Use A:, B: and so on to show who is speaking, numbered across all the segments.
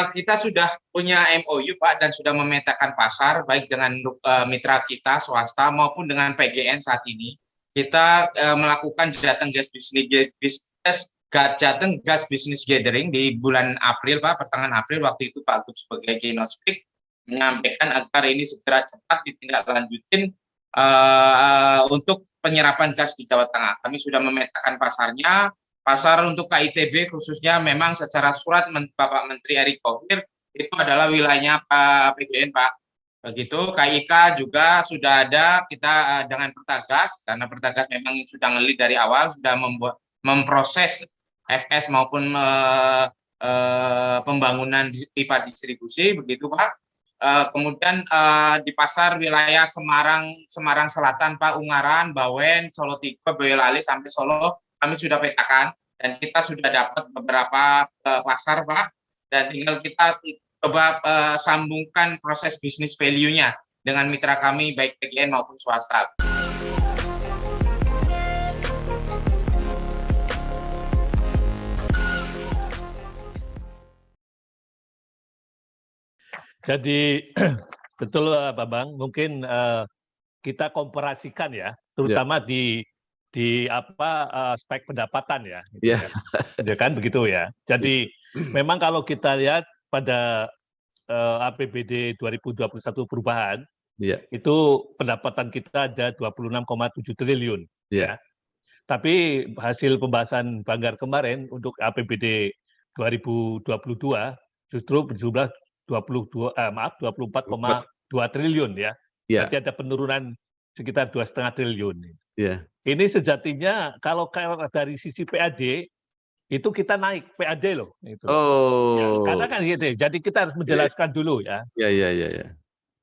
A: Kita sudah punya MOU Pak dan sudah memetakan pasar baik dengan mitra kita swasta maupun dengan PGN saat ini. Kita melakukan Jateng Gas Business Gathering di bulan April Pak, pertengahan April. Waktu itu Pak Gub sebagai keynote speaker menyampaikan agar ini segera cepat ditindaklanjutin untuk penyerapan gas di Jawa Tengah. Kami sudah memetakan pasarnya. Pasar untuk KITB khususnya memang secara surat Bapak Menteri Erick Thohir itu adalah wilayahnya Pak PGN Pak. Begitu KIK juga sudah ada kita dengan Pertagas karena Pertagas memang sudah ngelit dari awal sudah memproses FS maupun pembangunan pipa distribusi begitu Pak. Kemudian di pasar wilayah Semarang Selatan Pak, Ungaran, Bawen, Solo Tigo, Boyolali sampai Solo kami sudah petakan dan kita sudah dapat beberapa pasar Pak dan tinggal kita coba sambungkan proses bisnis value-nya dengan mitra kami baik PGN maupun swasta.
B: Jadi betul Pak Bang, mungkin kita komparasikan ya, terutama di spek pendapatan ya, gitu ya kan begitu ya. Jadi memang kalau kita lihat pada APBD 2021 perubahan, itu pendapatan kita ada 26,7 triliun. Ya. Tapi hasil pembahasan Banggar kemarin untuk APBD 2022 justru berjumlah 24,2 triliun ya. Berarti ada penurunan sekitar 2,5 triliun. Ini sejatinya kalau dari sisi PAD itu kita naik PAD loh. Itu. Ya, karena kan gitu. Jadi kita harus menjelaskan dulu ya.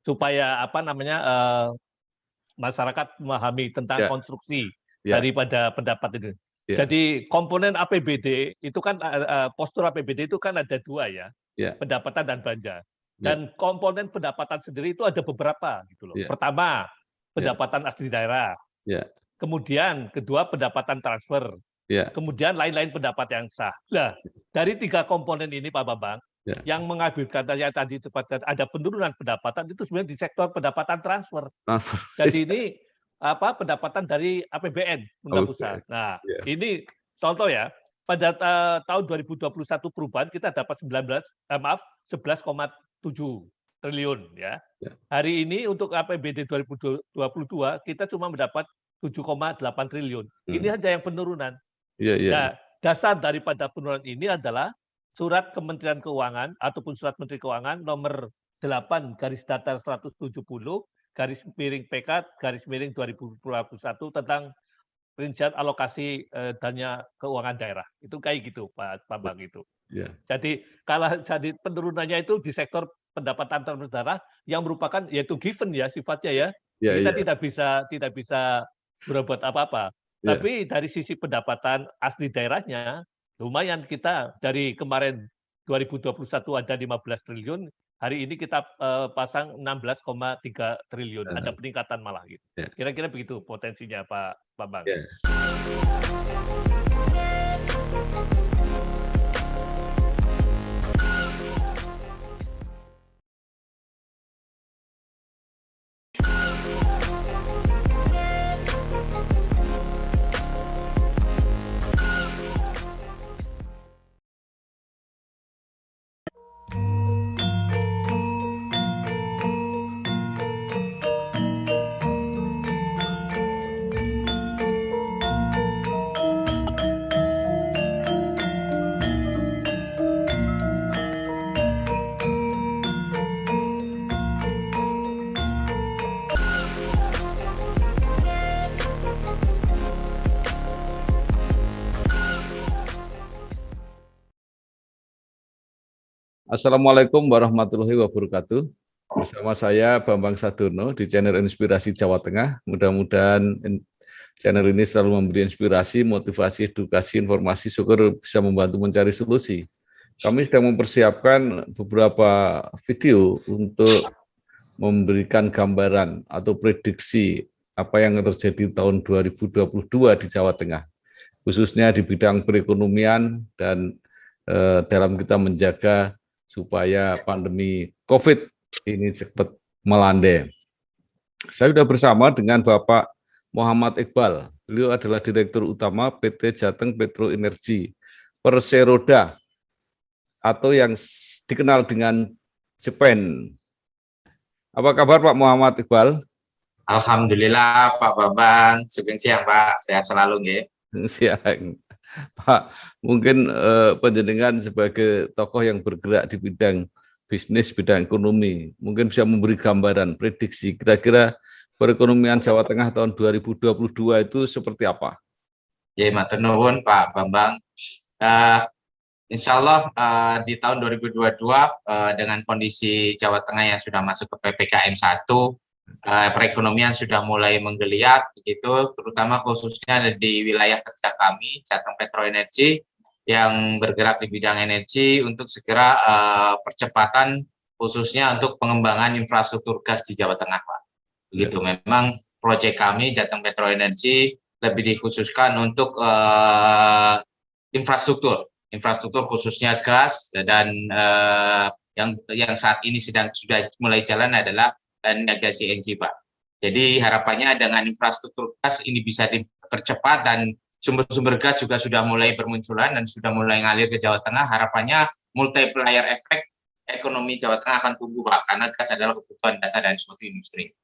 B: Supaya masyarakat memahami tentang konstruksi daripada pendapat itu. Jadi komponen APBD itu kan postur APBD itu kan ada dua ya. Pendapatan dan belanja. Dan komponen pendapatan sendiri itu ada beberapa gitu loh. Pertama, pendapatan asli daerah. Kemudian kedua pendapatan transfer. Kemudian lain-lain pendapat yang sah. Nah, dari tiga komponen ini Pak Bambang, yang mengakibatkan yang tadi ada penurunan pendapatan itu sebenarnya di sektor pendapatan transfer. Jadi ini pendapatan dari APBN pusat. Nah, ini contoh ya. Pada tahun 2021 perubahan kita dapat 11,7 triliun ya. Hari ini untuk APBD 2022 kita cuma mendapat 7,8 triliun. Ini aja yang penurunan. Nah, dasar daripada penurunan ini adalah surat Kementerian Keuangan ataupun surat Menteri Keuangan nomor 8/170/PK/2021 tentang rincian alokasi dana keuangan daerah. Itu kayak gitu Pak Bambang itu. Jadi kalau jadi penurunannya itu di sektor pendapatan daerah yang merupakan yaitu given ya sifatnya ya. Kita tidak bisa berbuat apa-apa. Tapi dari sisi pendapatan asli daerahnya lumayan kita dari kemarin 2021 ada 15 triliun, hari ini kita pasang 16,3 triliun. Ada peningkatan malah gitu. Kira-kira begitu potensinya Pak Bambang.
C: Assalamualaikum warahmatullahi wabarakatuh. Bersama saya Bambang Sadurno di channel Inspirasi Jawa Tengah. Mudah-mudahan channel ini selalu memberi inspirasi, motivasi, edukasi, informasi, syukur bisa membantu mencari solusi. Kami sedang mempersiapkan beberapa video untuk memberikan gambaran atau prediksi apa yang terjadi tahun 2022 di Jawa Tengah, khususnya di bidang perekonomian dan dalam kita menjaga supaya pandemi COVID ini cepat melandai. Saya sudah bersama dengan Bapak Muhammad Iqbal. Beliau adalah Direktur Utama PT Jateng Petro Energi Perseroda atau yang dikenal dengan JEPEN. Apa kabar Pak Muhammad Iqbal?
A: Alhamdulillah Pak Bambang, sugeng siang Pak, sehat selalu nggih.
C: Siang. Pak, mungkin panjenengan sebagai tokoh yang bergerak di bidang bisnis, bidang ekonomi, mungkin bisa memberi gambaran, prediksi kira-kira perekonomian Jawa Tengah tahun 2022 itu seperti apa?
A: Ya, matur nuwun Pak Bambang. Insya Allah di tahun 2022 dengan kondisi Jawa Tengah yang sudah masuk ke PPKM 1, perekonomian sudah mulai menggeliat, begitu, terutama khususnya di wilayah kerja kami, Jateng Petro Energi, yang bergerak di bidang energi untuk segera percepatan khususnya untuk pengembangan infrastruktur gas di Jawa Tengah, Pak. Begitu, memang proyek kami Jateng Petro Energi lebih dikhususkan untuk infrastruktur khususnya gas, dan yang saat ini sudah mulai jalan adalah niaga CNG, Pak. Jadi harapannya dengan infrastruktur gas ini bisa dipercepat dan sumber-sumber gas juga sudah mulai bermunculan dan sudah mulai ngalir ke Jawa Tengah. Harapannya multiplier efek ekonomi Jawa Tengah akan tumbuh, Pak, karena gas adalah kebutuhan dasar dari suatu industri.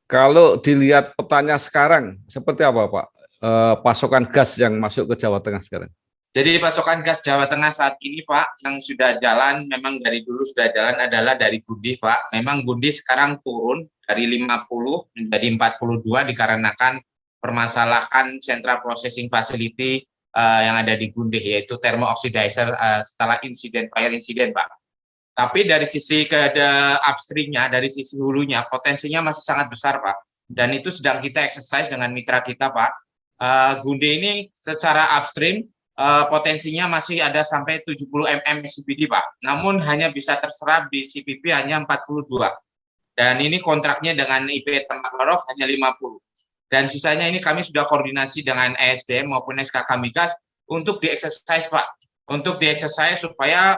C: Kalau dilihat petanya sekarang, seperti apa Pak? Pasokan gas yang masuk ke Jawa Tengah sekarang?
A: Jadi pasokan gas Jawa Tengah saat ini, Pak, yang sudah jalan, memang dari dulu sudah jalan adalah dari Gundih, Pak. Memang Gundih sekarang turun dari 50 menjadi 42 dikarenakan permasalahan Central Processing Facility yang ada di Gundih, yaitu thermo oxidizer setelah fire incident, Pak. Tapi dari sisi upstream-nya, dari sisi hulunya, potensinya masih sangat besar, Pak. Dan itu sedang kita exercise dengan mitra kita, Pak. Gundih ini secara upstream, potensinya masih ada sampai 70 mm CPD, Pak. Namun hanya bisa terserap di CPP hanya 42. Dan ini kontraknya dengan IP Tembaklarov hanya 50. Dan sisanya ini kami sudah koordinasi dengan ESDM maupun SKK Migas untuk di-exercise, Pak. Untuk di-exercise supaya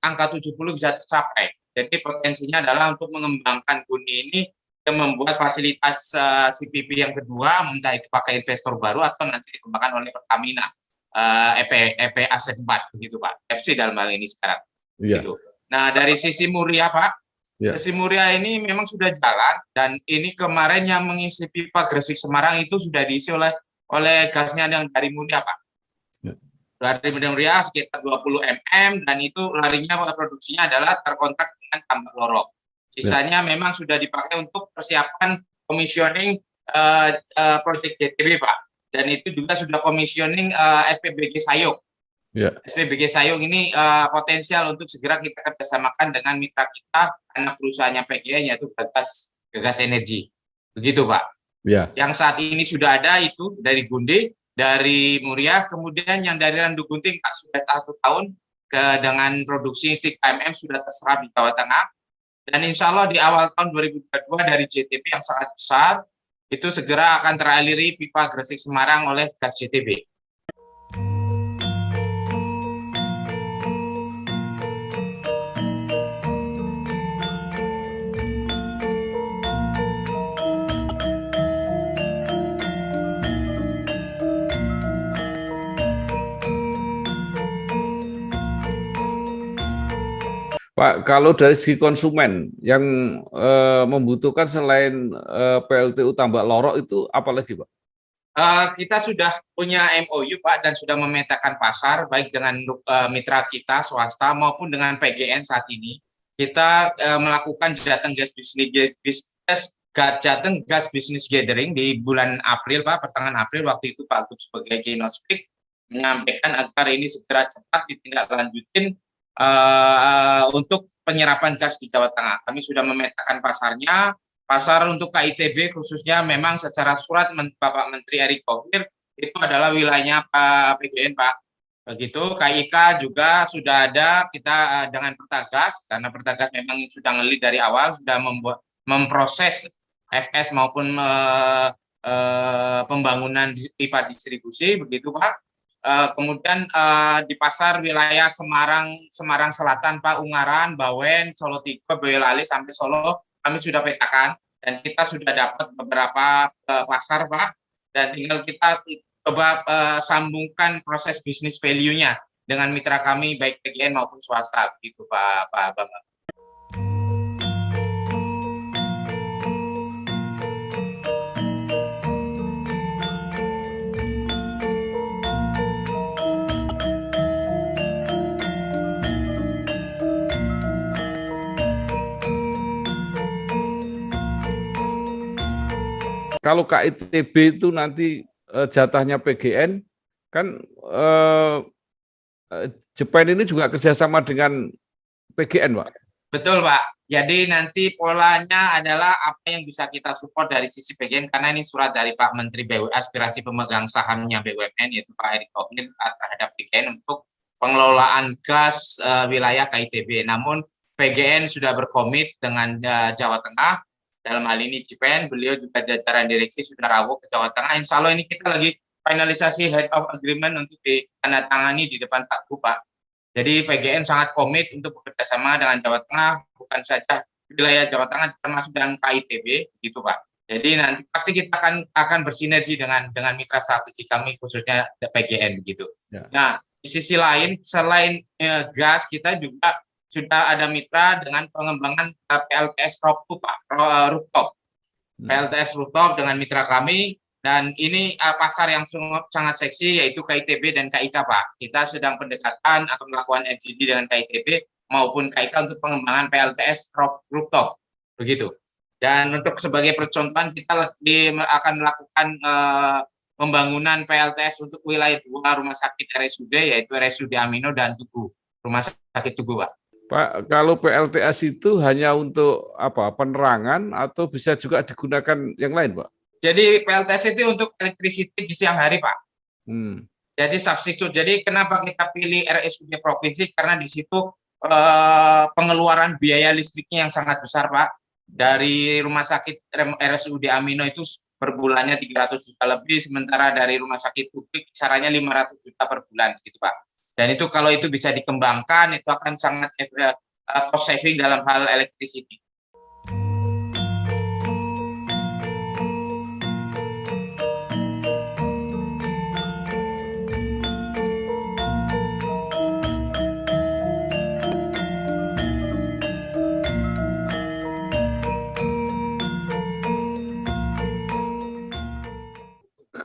A: angka 70 bisa tercapai. Jadi potensinya adalah untuk mengembangkan Gundih ini dan membuat fasilitas CPP yang kedua, entah itu pakai investor baru atau nanti dikembangkan oleh Pertamina, EP Aset 4, begitu Pak. Pepsi dalam hal ini sekarang.
C: Iya.
A: Gitu. Nah, dari sisi Muria, Pak,
C: ya.
A: Sisi Muria ini memang sudah jalan, dan ini kemarin yang mengisi pipa Gresik Semarang itu sudah diisi oleh gasnya yang dari Muria, Pak. Dari Muria sekitar 20 mm, dan itu larinya produksinya adalah terkontrak dengan Tembaklarov. Sisanya memang sudah dipakai untuk persiapan commissioning proyek JTB, Pak. Dan itu juga sudah commissioning SPBG Sayung. SPBG Sayung ini potensial untuk segera kita kerjasamakan dengan mitra kita, anak perusahaannya PGN, yaitu Gagas Energi. Begitu, Pak. Yang saat ini sudah ada itu dari Gundih, dari Muria, kemudian yang dari Randu Gunting, Pak, sudah 1 tahun dengan produksi 3 mm sudah terserap di Jawa Tengah, dan insya Allah di awal tahun 2022 dari JTB yang sangat besar itu segera akan teraliri pipa Gresik Semarang oleh gas JTB.
C: Pak, kalau dari segi konsumen yang membutuhkan selain PLTU Tembaklarov itu apa lagi, Pak?
A: Kita sudah punya MOU, Pak, dan sudah memetakan pasar baik dengan mitra kita swasta maupun dengan PGN saat ini. Kita melakukan Jateng Gas Business Gathering di bulan April, Pak, pertengahan April. Waktu itu Pak Gub sebagai keynote speaker menyampaikan agar ini segera cepat ditindaklanjutin untuk penyerapan gas di Jawa Tengah. Kami sudah memetakan pasarnya. Pasar untuk KITB khususnya memang secara surat Bapak Menteri Erick Thohir itu adalah wilayahnya Pak PGN, Pak. Begitu, KIK juga sudah ada kita dengan Pertagas, karena Pertagas memang sudah ngelit dari awal, sudah memproses FS maupun pembangunan pipa distribusi, begitu Pak. Kemudian di pasar wilayah Semarang Selatan, Pak, Ungaran, Bawen, Solo Tigo, Boyolali sampai Solo, kami sudah petakan dan kita sudah dapat beberapa pasar, Pak. Dan tinggal kita coba sambungkan proses bisnis value-nya dengan mitra kami baik PGN maupun swasta, begitu Pak Bambang.
C: Kalau KITB itu nanti jatahnya PGN, kan Jepen ini juga kerjasama dengan PGN, Pak?
A: Betul, Pak. Jadi nanti polanya adalah apa yang bisa kita support dari sisi PGN, karena ini surat dari Pak Menteri aspirasi pemegang sahamnya BUMN, yaitu Pak Erick Thohir terhadap PGN untuk pengelolaan gas wilayah KITB. Namun PGN sudah berkomit dengan Jawa Tengah, dalam hal ini Jepen, beliau juga jajaran direksi sudah rawuh ke Jawa Tengah. Insya Allah ini kita lagi finalisasi head of agreement untuk ditandatangani di depan Pak Gub, Pak. Jadi PGN sangat komit untuk bekerjasama dengan Jawa Tengah, bukan saja wilayah Jawa Tengah termasuk dengan KITB, gitu Pak. Jadi nanti pasti kita akan bersinergi dengan mitra strategi kami, khususnya PGN, begitu. Ya. Nah, di sisi lain selain gas, kita juga sudah ada mitra dengan pengembangan PLTS rooftop. PLTS rooftop dengan mitra kami, dan ini pasar yang sangat seksi, yaitu KITB dan KIK, Pak. Kita sedang pendekatan akan melakukan FGD dengan KITB maupun KIK untuk pengembangan PLTS rooftop, begitu. Dan untuk sebagai percontohan, kita akan melakukan pembangunan PLTS untuk wilayah 2 rumah sakit RSUD, yaitu RSUD Amino dan Tugu, rumah sakit Tugu, Pak.
C: Pak, kalau PLTS itu hanya untuk apa? Penerangan atau bisa juga digunakan yang lain, Pak?
A: Jadi PLTS itu untuk electricity di siang hari, Pak. Jadi substitute. Jadi kenapa kita pilih RSUD provinsi? Karena di situ pengeluaran biaya listriknya yang sangat besar, Pak. Dari rumah sakit RSUD Amino itu per bulannya 300 juta lebih, sementara dari rumah sakit publik kisarannya 500 juta per bulan, gitu Pak. Dan itu kalau itu bisa dikembangkan, itu akan sangat cost saving dalam hal electricity.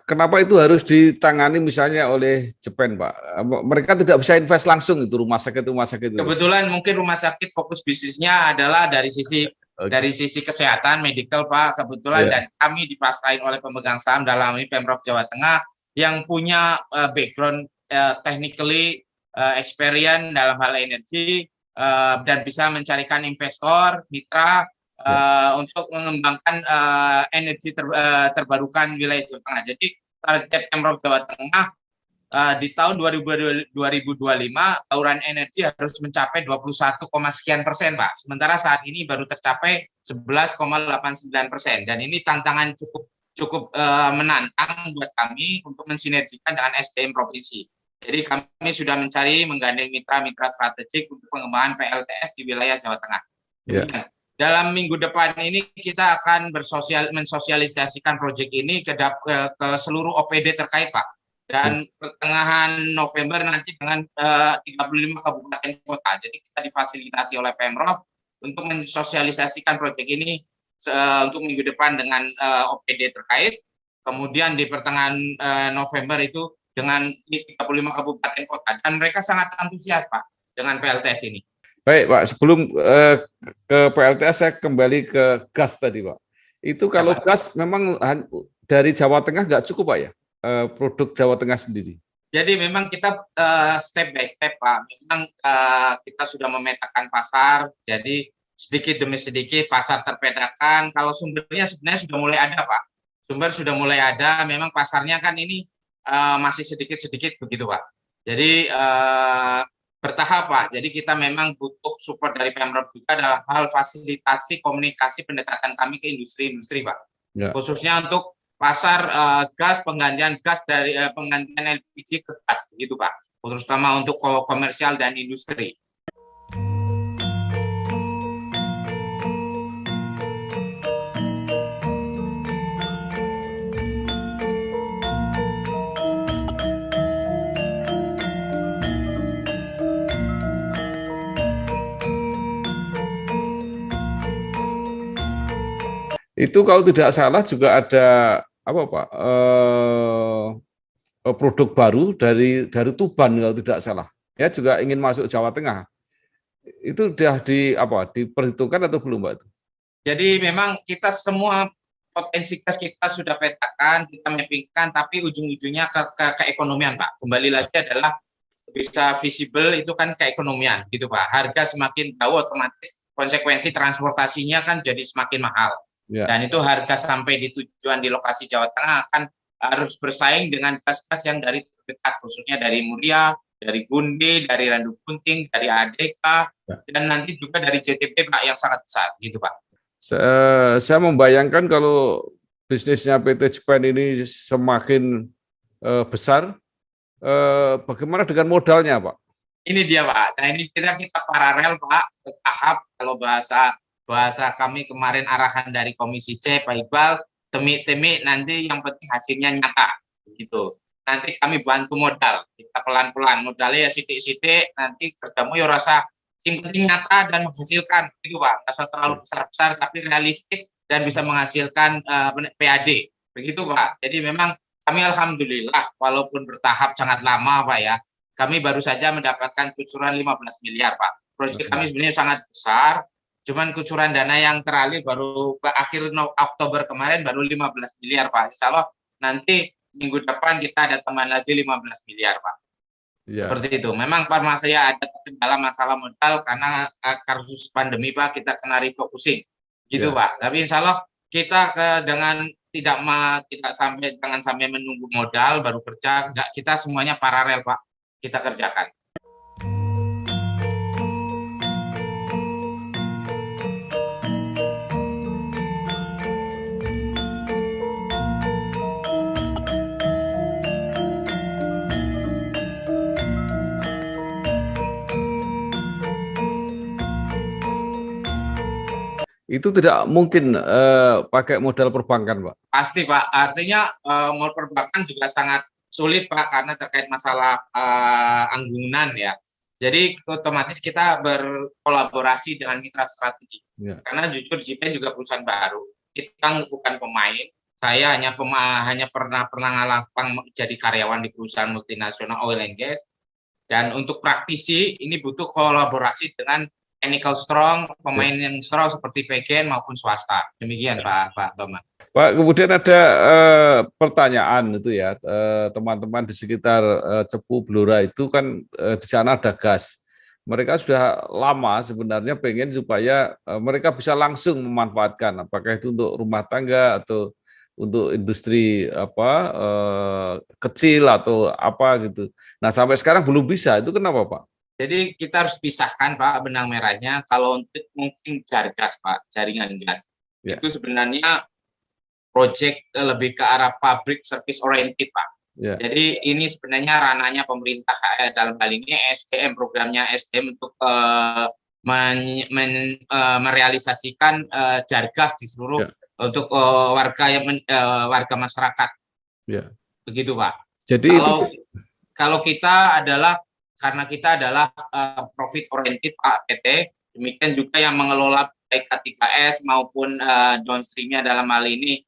C: Kenapa itu harus ditangani misalnya oleh Jepen, Pak? Mereka tidak bisa invest langsung itu rumah sakit itu.
A: Kebetulan mungkin rumah sakit fokus bisnisnya adalah dari sisi kesehatan medical, Pak. Kebetulan dan kami dipasrahin oleh pemegang saham dalam ini Pemprov Jawa Tengah yang punya background technically experience dalam hal energi dan bisa mencarikan investor mitra untuk mengembangkan energi terbarukan wilayah Jawa Tengah. Jadi target Pemprov Jawa Tengah di tahun 2025 bauran energi harus mencapai 21, sekian persen, Pak. Sementara saat ini baru tercapai 11,89%. Dan ini tantangan cukup menantang buat kami untuk mensinergikan dengan SDM provinsi. Jadi kami sudah menggandeng mitra-mitra strategik untuk pengembangan PLTS di wilayah Jawa Tengah. Dalam minggu depan ini kita akan mensosialisasikan proyek ini ke seluruh OPD terkait, Pak. Dan pertengahan November nanti dengan 35 kabupaten kota. Jadi kita difasilitasi oleh Pemprov untuk mensosialisasikan proyek ini untuk minggu depan dengan OPD terkait. Kemudian di pertengahan November itu dengan 35 kabupaten kota. Dan mereka sangat antusias, Pak, dengan PLTS ini.
C: Baik, Pak. Sebelum ke PLTS, saya kembali ke gas tadi, Pak. Itu kalau gas memang dari Jawa Tengah nggak cukup, Pak, ya? Produk Jawa Tengah sendiri.
A: Jadi memang kita step by step, Pak. Memang kita sudah memetakan pasar, jadi sedikit demi sedikit pasar terpetakan. Kalau sumbernya sebenarnya sudah mulai ada, Pak. Sumber sudah mulai ada, memang pasarnya kan ini masih sedikit-sedikit begitu Pak. Jadi bertahap Pak. Jadi kita memang butuh support dari Pemprov juga dalam hal fasilitasi komunikasi pendekatan kami ke industri-industri Pak. Ya. Khususnya untuk pasar gas, penggantian gas dari penggantian LPG ke gas begitu Pak. Terutama untuk komersial dan industri.
C: Itu kalau tidak salah juga ada apa Pak? Produk baru dari Tuban kalau tidak salah. Ya juga ingin masuk Jawa Tengah. Itu sudah diperhitungkan atau belum Pak?
A: Jadi memang kita semua potensi gas kita sudah petakan, kita mappingkan, tapi ujung-ujungnya ke ekonomian Pak. Kembali lagi adalah bisa visible itu kan keekonomian gitu Pak. Harga semakin jauh otomatis konsekuensi transportasinya kan jadi semakin mahal. Ya. Dan itu harga sampai di tujuan di lokasi Jawa Tengah akan harus bersaing dengan gas-gas yang dari dekat, khususnya dari Muria, dari Gunde, dari Randu Bunting, dari ADK, ya. Dan nanti juga dari JTB Pak yang sangat besar gitu Pak.
C: Saya membayangkan kalau bisnisnya PT Jepen ini semakin besar, bagaimana dengan modalnya Pak?
A: Ini dia Pak. Nah ini kita paralel Pak, bertahap kalau bahasa kami kemarin arahan dari Komisi C Pak Iqbal, temik-temik nanti yang penting hasilnya nyata gitu. Nanti kami bantu modal, kita pelan-pelan modalnya ya sidik-sidik, nanti kerjamu ya rasa yang penting nyata dan menghasilkan gitu Pak. Nggak usah terlalu besar-besar tapi realistis dan bisa menghasilkan PAD begitu Pak. Jadi memang kami alhamdulillah walaupun bertahap sangat lama Pak ya, kami baru saja mendapatkan kucuran 15 miliar Pak. Proyek kami sebenarnya sangat besar. Cuman kucuran dana yang terakhir baru akhir Oktober kemarin baru 15 miliar Pak. Insya Allah nanti minggu depan kita ada tambahan lagi 15 miliar Pak. Ya. Seperti itu. Memang Pak saya ada kendala masalah modal karena kasus pandemi Pak kita kena refocusing. Gitu ya. Pak. Tapi insya Allah kita dengan jangan sampai menunggu modal baru kerja. Enggak, kita semuanya paralel Pak. Kita kerjakan.
C: Itu tidak mungkin pakai modal perbankan, Pak?
A: Pasti, Pak. Artinya modal perbankan juga sangat sulit, Pak, karena terkait masalah anggunan ya. Jadi otomatis kita berkolaborasi dengan mitra strategi. Ya. Karena jujur JP juga perusahaan baru. Kita bukan pemain. Saya hanya pernah ngalapang jadi karyawan di perusahaan multinasional oil and gas. Dan untuk praktisi ini butuh kolaborasi dengan technical strong, pemain yang strong seperti PGN maupun swasta. Demikian Pak Bambang.
C: Pak, kemudian ada pertanyaan itu ya, teman-teman di sekitar Cepu Blora itu kan di sana ada gas. Mereka sudah lama sebenarnya pengen supaya mereka bisa langsung memanfaatkan, apakah itu untuk rumah tangga atau untuk industri kecil atau apa gitu. Nah sampai sekarang belum bisa, itu kenapa Pak?
A: Jadi kita harus pisahkan Pak benang merahnya. Kalau untuk mungkin Jargas Pak, jaringan gas ya. Itu sebenarnya proyek lebih ke arah public service oriented Pak. Ya. Jadi ini sebenarnya ranahnya pemerintah dalam hal ini SDM, programnya SDM untuk merealisasikan Jargas di seluruh untuk warga masyarakat. Ya. Begitu Pak.
C: Jadi
A: kalau kita adalah karena kita adalah profit oriented Pak PT, demikian juga yang mengelola baik K3S maupun downstreamnya dalam hal ini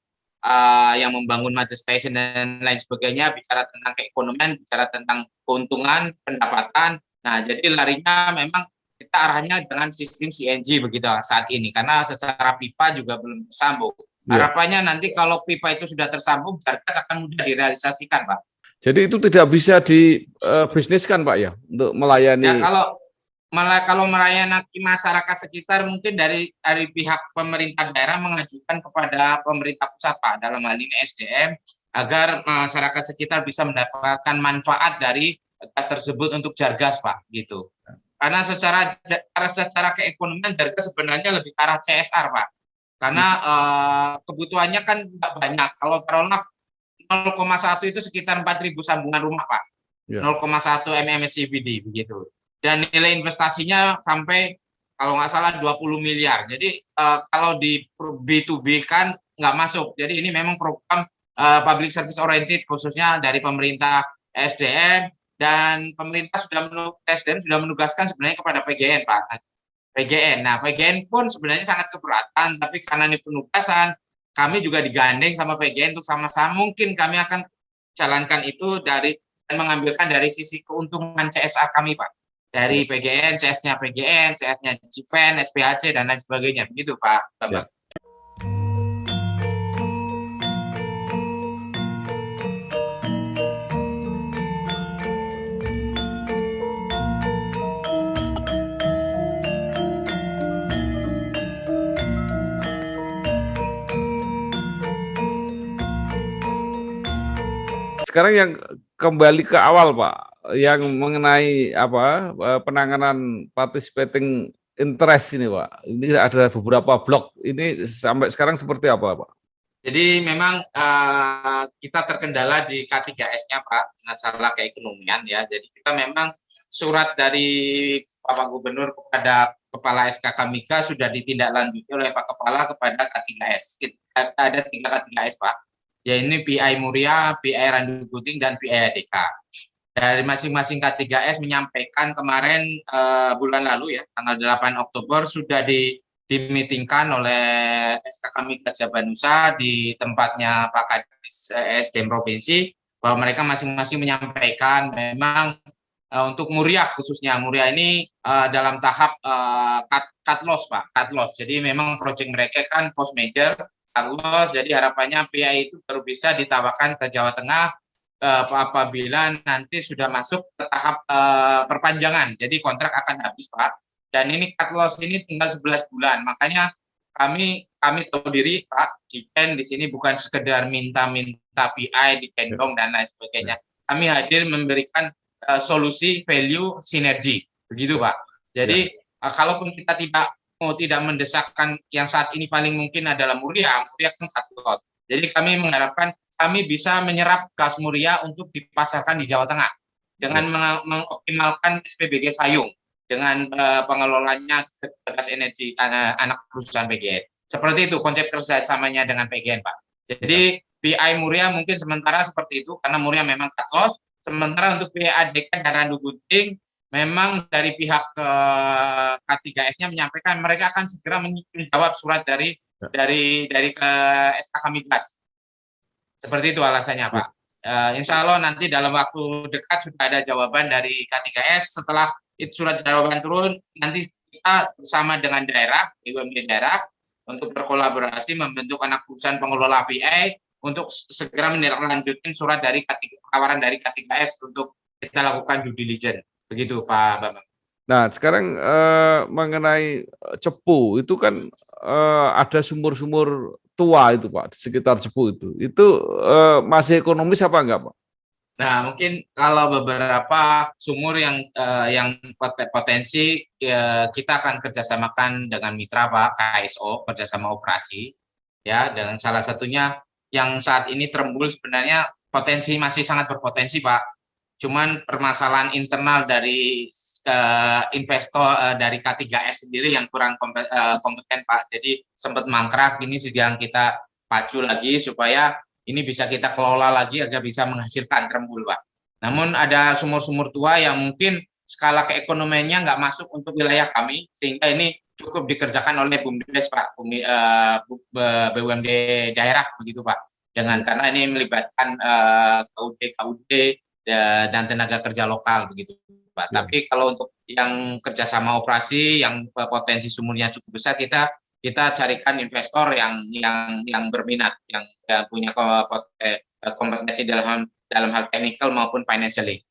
A: yang membangun major station dan lain sebagainya, bicara tentang keekonomian, bicara tentang keuntungan, pendapatan. Nah, jadi larinya memang kita arahnya dengan sistem CNG begitu saat ini, karena secara pipa juga belum tersambung. Harapannya nanti kalau pipa itu sudah tersambung, Jargas akan mudah direalisasikan Pak.
C: Jadi itu tidak bisa dibisniskan Pak ya untuk melayani.
A: Ya kalau melayani masyarakat sekitar mungkin dari pihak pemerintah daerah mengajukan kepada pemerintah pusat Pak dalam hal ini SDM agar masyarakat sekitar bisa mendapatkan manfaat dari gas tersebut untuk Jargas, Pak, gitu. Karena secara keekonomian Jargas sebenarnya lebih ke arah CSR, Pak. Karena kebutuhannya kan nggak banyak. Kalau taruhlah 0,1 itu sekitar 4.000 sambungan rumah, Pak. 0,1 MMSCVD begitu. Dan nilai investasinya sampai kalau nggak salah 20 miliar. Jadi kalau di B2B kan nggak masuk. Jadi ini memang program public service oriented khususnya dari pemerintah SDM, dan pemerintah SDM sudah menugaskan sebenarnya kepada PGN, Pak. PGN. Nah, PGN pun sebenarnya sangat keberatan, tapi karena ini penugasan, kami juga digandeng sama PGN untuk sama-sama mungkin kami akan jalankan itu dan mengambilkan dari sisi keuntungan CSR kami, Pak. Dari PGN, CS-nya PGN, CS-nya JIPEN, SPHC, dan lain sebagainya. Begitu, Pak Bambang. Ya.
C: Sekarang yang kembali ke awal, Pak, yang mengenai penanganan participating interest ini, Pak. Ini ada beberapa blok. Ini sampai sekarang seperti apa, Pak?
A: Jadi memang kita terkendala di K3S-nya, Pak, masalah keekonomian ya. Jadi kita memang surat dari Bapak Gubernur kepada Kepala SKK Miga sudah ditindaklanjuti oleh Pak Kepala kepada K3S. Kita ada 3 K3S, Pak. Ya ini PI Muria, PI Randu Guting, dan PI ADK. Dari masing-masing K3S menyampaikan kemarin bulan lalu ya, tanggal 8 Oktober sudah dimitingkan oleh SKK Migas Jabanusa di tempatnya Pak Kadis SDM Provinsi, bahwa mereka masing-masing menyampaikan memang untuk Muria khususnya, Muria ini dalam tahap cut loss, Pak, cut loss. Jadi memang proyek mereka kan post major, loss, jadi harapannya PI itu baru bisa ditawarkan ke Jawa Tengah apabila nanti sudah masuk ke tahap perpanjangan. Jadi kontrak akan habis, Pak. Dan ini cut loss ini tinggal 11 bulan. Makanya kami tahu diri, Pak, JIPEN di sini bukan sekedar minta PI digendong dan lain sebagainya. Kami hadir memberikan solusi value sinergi. Begitu, Pak. Jadi kalaupun kita tidak mendesakkan yang saat ini paling mungkin adalah Muria kan cut loss. Jadi kami mengharapkan kami bisa menyerap gas Muria untuk dipasarkan di Jawa Tengah dengan mengoptimalkan SPBG Sayung dengan pengelolanya gas energi anak perusahaan PGN. Seperti itu konsep kerjasamanya dengan PGN, Pak. Jadi PI Muria mungkin sementara seperti itu karena Muria memang cut loss. Sementara untuk PI ADK dan Randu Guting memang dari pihak K3S-nya menyampaikan mereka akan segera menjawab surat dari ke SKK Migas. Seperti itu alasannya, Pak. Insya Allah nanti dalam waktu dekat sudah ada jawaban dari K3S. Setelah itu surat jawaban turun, nanti kita bersama dengan daerah, BUMD daerah, untuk berkolaborasi membentuk anak perusahaan pengelola PI untuk segera menindaklanjuti surat dari tawaran dari K3S untuk kita lakukan due diligence. Begitu, Pak Bambang.
C: Nah, sekarang mengenai Cepu, itu kan ada sumur-sumur tua itu, Pak, di sekitar Cepu itu. Itu masih ekonomis apa enggak, Pak?
A: Nah, mungkin kalau beberapa sumur yang potensi kita akan kerjasamakan dengan mitra, Pak, KSO, kerjasama operasi, ya, dengan salah satunya yang saat ini Trembul sebenarnya masih sangat berpotensi, Pak. Cuman permasalahan internal dari investor dari K3S sendiri yang kurang kompeten, Pak. Jadi sempat mangkrak, ini sedang kita pacu lagi supaya ini bisa kita kelola lagi agar bisa menghasilkan Trembul, Pak. Namun ada sumur-sumur tua yang mungkin skala keekonomiannya nggak masuk untuk wilayah kami, sehingga ini cukup dikerjakan oleh BUMDes, Pak, BUMD daerah, begitu, Pak. Karena ini melibatkan KUD dan tenaga kerja lokal, begitu, Pak. Tapi kalau untuk yang kerjasama operasi yang potensi sumurnya cukup besar, kita carikan investor yang berminat, yang punya kompetensi dalam hal technical maupun financially.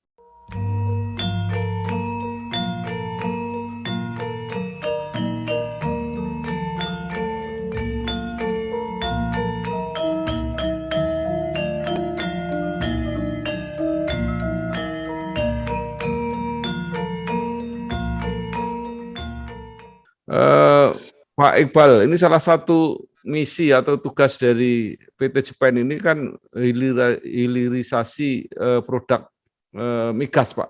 C: Pak Iqbal, ini salah satu misi atau tugas dari PT Jepen ini kan hilirisasi produk migas, Pak.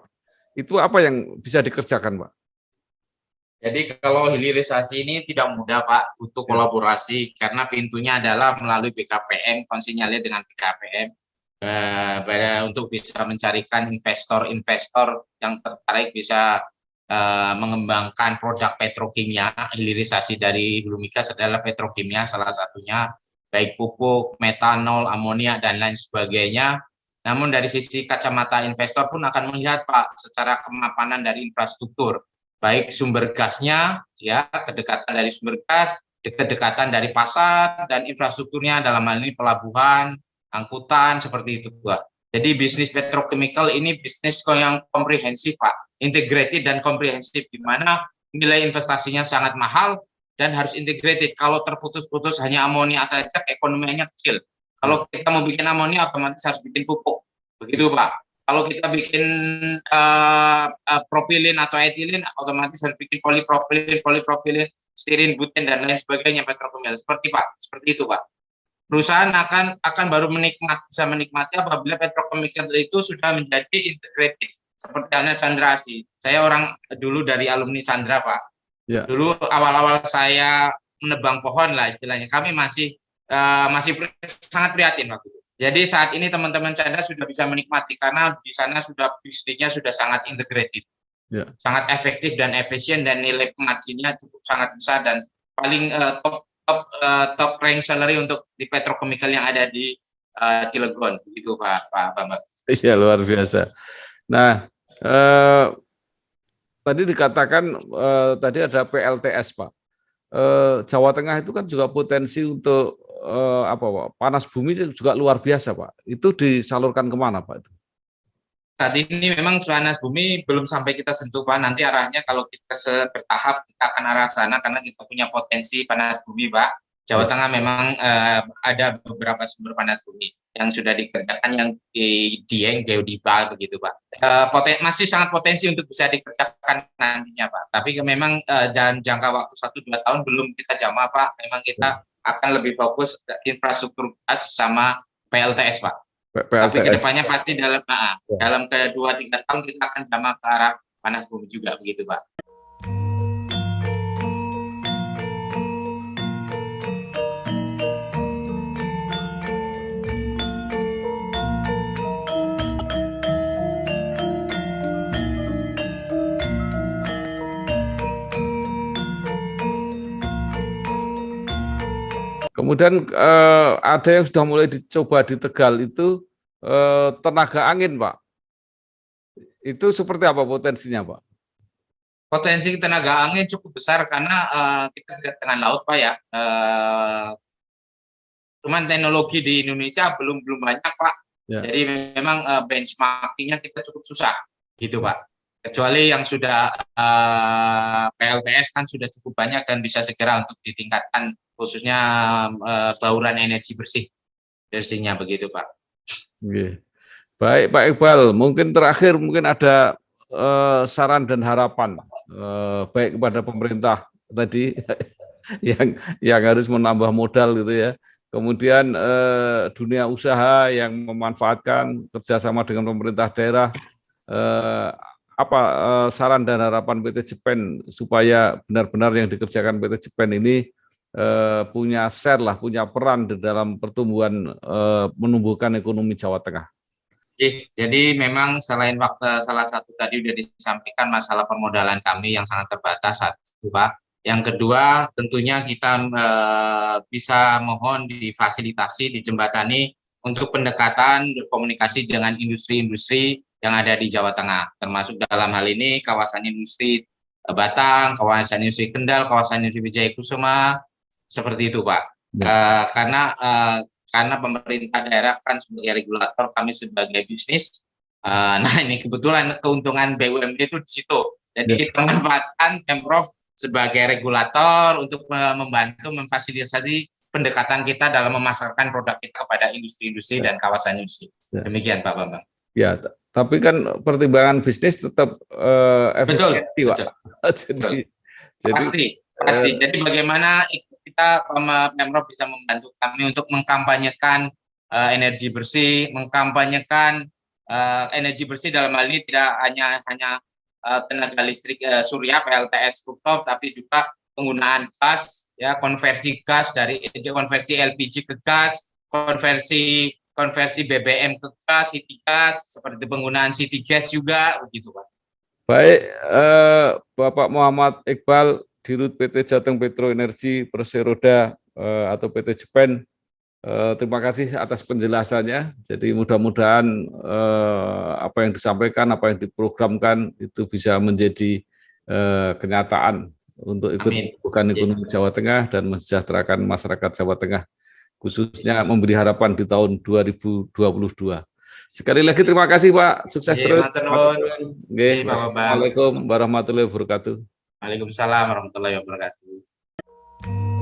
C: Itu apa yang bisa dikerjakan, Pak?
A: Jadi kalau hilirisasi ini tidak mudah, Pak, butuh kolaborasi karena pintunya adalah melalui BKPM, konsinyalir dengan BKPM untuk bisa mencarikan investor-investor yang tertarik bisa mengembangkan produk petrokimia. Hilirisasi dari hulu migas adalah petrokimia salah satunya, baik pupuk, metanol, amonia dan lain sebagainya. Namun dari sisi kacamata investor pun akan melihat, Pak, secara kemapanan dari infrastruktur, baik sumber gasnya, ya, kedekatan dari sumber gas, kedekatan dari pasar, dan infrastrukturnya dalam hal ini pelabuhan, angkutan, seperti itu, Pak. Jadi bisnis petrochemical ini bisnis yang komprehensif, Pak, integrated dan komprehensif, di mana nilai investasinya sangat mahal dan harus integrated. Kalau terputus-putus hanya amonia saja, ekonominya kecil. Kalau kita mau bikin amonia, otomatis harus bikin pupuk, begitu, Pak. Kalau kita bikin propilin atau etilin, otomatis harus bikin polipropilin, stirin, buten, dan lain sebagainya, petrochemical. Seperti itu, Pak. Perusahaan akan baru bisa menikmati apabila petrochemical itu sudah menjadi integrated. Seperti halnya Chandra Asri. Saya orang dulu dari alumni Chandra, Pak. Ya. Dulu awal-awal saya menebang pohon lah istilahnya. Kami masih sangat prihatin waktu itu. Jadi saat ini teman-teman Chandra sudah bisa menikmati karena di sana sudah bisnisnya sudah sangat integrated, sangat efektif dan efisien, dan nilai marginnya cukup sangat besar dan paling top rank salary untuk di petrochemical yang ada di Cilegon, begitu Pak Bambang.
C: Iya, luar biasa. Nah, tadi dikatakan tadi ada PLTS, Pak. Jawa Tengah itu kan juga potensi untuk Pak, panas bumi juga luar biasa, Pak. Itu disalurkan kemana, Pak?
A: Saat ini memang panas bumi belum sampai kita sentuh, Pak. Nanti arahnya kalau kita bertahap kita akan arah sana karena kita punya potensi panas bumi, Pak. Jawa Tengah memang ada beberapa sumber panas bumi yang sudah dikerjakan, yang di Dieng, Geodipa, begitu, Pak. Masih sangat potensi untuk bisa dikerjakan nantinya, Pak. Tapi memang dalam jangka waktu 1-2 tahun belum kita jamah, Pak. Memang kita akan lebih fokus infrastruktur gas sama PLTS, Pak. Tapi kedepannya pasti dalam ke 2-3 tahun kita akan jamah ke arah panas bumi juga, begitu, Pak.
C: Kemudian ada yang sudah mulai dicoba di Tegal itu tenaga angin, Pak. Itu seperti apa potensinya, Pak?
A: Potensi tenaga angin cukup besar karena kita dekat dengan laut, Pak, ya. Cuman teknologi di Indonesia belum banyak, Pak. Ya. Jadi memang benchmarkingnya kita cukup susah, gitu, Pak. Kecuali yang sudah PLTS kan sudah cukup banyak dan bisa segera untuk ditingkatkan, khususnya bauran energi bersihnya, begitu, Pak.
C: Oke. Baik, Pak Iqbal, mungkin terakhir ada saran dan harapan baik kepada pemerintah tadi yang harus menambah modal gitu ya. Kemudian dunia usaha yang memanfaatkan kerjasama dengan pemerintah daerah, saran dan harapan PT Jepen supaya benar-benar yang dikerjakan PT Jepen ini punya share punya peran di dalam pertumbuhan menumbuhkan ekonomi Jawa Tengah.
A: Jadi memang selain salah satu tadi sudah disampaikan masalah permodalan kami yang sangat terbatas, satu, Pak. Yang kedua tentunya kita bisa mohon difasilitasi, dijembatani untuk pendekatan berkomunikasi dengan industri-industri yang ada di Jawa Tengah, termasuk dalam hal ini kawasan industri Batang, kawasan industri Kendal, kawasan industri Wijayakusuma, seperti itu, Pak. Karena pemerintah daerah kan sebagai regulator, kami sebagai bisnis. Nah, ini kebetulan keuntungan BUMD itu di situ. Jadi kita manfaatkan Pemprov sebagai regulator untuk membantu memfasilitasi pendekatan kita dalam memasarkan produk kita kepada industri-industri dan kawasan industri. Demikian, Pak Bambang.
C: Ya, tapi kan pertimbangan bisnis tetap efisiensi, Pak.
A: Betul. Pasti. Pasti. Jadi bagaimana kita Pemprov bisa membantu kami untuk mengkampanyekan energi bersih, mengkampanyekan energi bersih dalam hal ini tidak hanya tenaga listrik surya PLTS rooftop, tapi juga penggunaan gas, ya, konversi LPG ke gas, konversi BBM ke gas, city gas, seperti penggunaan city gas juga, begitu Pak.
C: Baik, Bapak Muhammad Iqbal, Dirut PT Jateng Petro Energi Perseroda atau PT Jepen, terima kasih atas penjelasannya. Jadi mudah-mudahan apa yang disampaikan, apa yang diprogramkan itu bisa menjadi kenyataan untuk ikut membuka ekonomi Jawa Tengah dan mensejahterakan masyarakat Jawa Tengah, khususnya memberi harapan di tahun 2022. Sekali lagi terima kasih Pak, sukses terus. Assalamualaikum warahmatullahi wabarakatuh.
A: Waalaikumsalam warahmatullahi wabarakatuh.